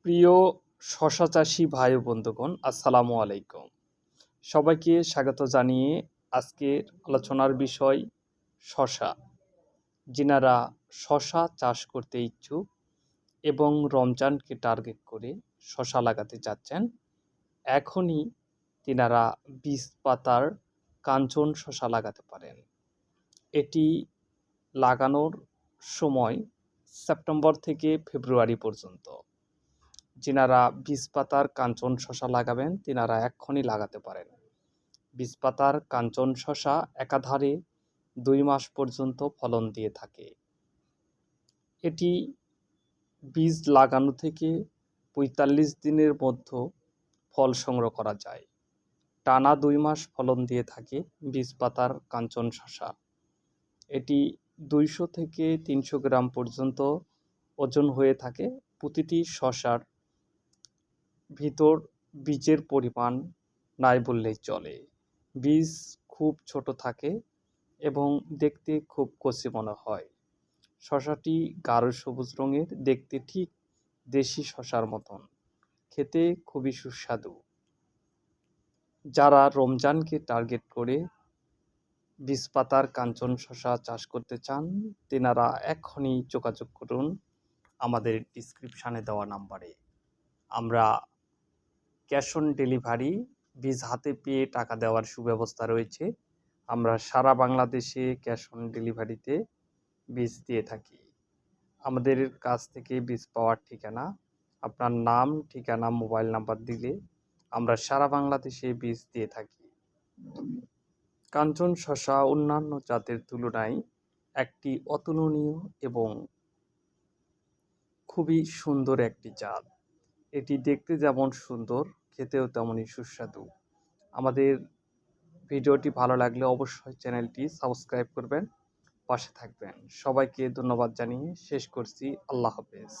প্রিয় শশা চাষী ভাই ও বন্ধুগণ, আসসালামু আলাইকুম। সবাইকে স্বাগত জানিয়ে আজকের আলোচনার বিষয় শশা। যিনারা শশা চাষ করতে ইচ্ছুক এবং রমজানকে টার্গেট করে শশা লাগাতে চাচ্ছেন, এখনই তিনারা বীজ পাতার কাঞ্চন শশা লাগাতে পারেন। এটি লাগানোর সময় সেপ্টেম্বর থেকে ফেব্রুয়ারি পর্যন্ত। যিনারা বীজ পাতার কাঞ্চন শশা লাগাবেন তিনারা এক্ষুনি লাগাতে পারেন। বীজ পাতার কাঞ্চন শশা একাধারে 2 মাস পর্যন্ত ফলন দিয়ে থাকে। এটি বীজ লাগানো থেকে 45 দিনের মধ্যে ফল সংগ্রহ করা যায়। টানা 2 মাস ফলন দিয়ে থাকে বীজ পাতার কাঞ্চন শশা। এটি 200 থেকে 300 গ্রাম পর্যন্ত ওজন হয়ে থাকে। প্রতিটি শশার ভিতর বীজের পরিমাণ নাই বললেই চলে। বীজ খুব ছোট থাকে এবং দেখতে খুব কচি মনে হয়। শশাটি গাঢ় সবুজ রঙের, দেখতে ঠিক দেশি শশার মতন, খেতে খুবই সুস্বাদু। যারা রমজানকে টার্গেট করে বীজ পাতার কাঞ্চন শশা চাষ করতে চান তেনারা এক্ষুনি যোগাযোগ করুন আমাদের ডিসক্রিপশানে দেওয়া নাম্বারে। আমরা ক্যাশ অন ডেলিভারি, বীজ হাতে পেয়ে টাকা দেওয়ার সুব্যবস্থা রয়েছে। আমরা সারা বাংলাদেশে ক্যাশ অন ডেলিভারিতে বীজ দিয়ে থাকি। আমাদের কাছ থেকে বীজ পাওয়ার ঠিকানা, আপনার নাম, ঠিকানা, মোবাইল নাম্বার দিলে আমরা সারা বাংলাদেশে বীজ দিয়ে থাকি। কাঞ্চন শশা অন্যান্য জাতের তুলনায় একটি অতুলনীয় এবং খুবই সুন্দর একটি জাত। এটি দেখতে যেমন সুন্দর, খেতেও তেমনই সুস্বাদু। আমাদের ভিডিওটি ভালো লাগলে অবশ্যই চ্যানেলটি সাবস্ক্রাইব করবেন, পাশে থাকবেন। সবাইকে ধন্যবাদ জানিয়ে শেষ করছি। আল্লাহ হাফেজ।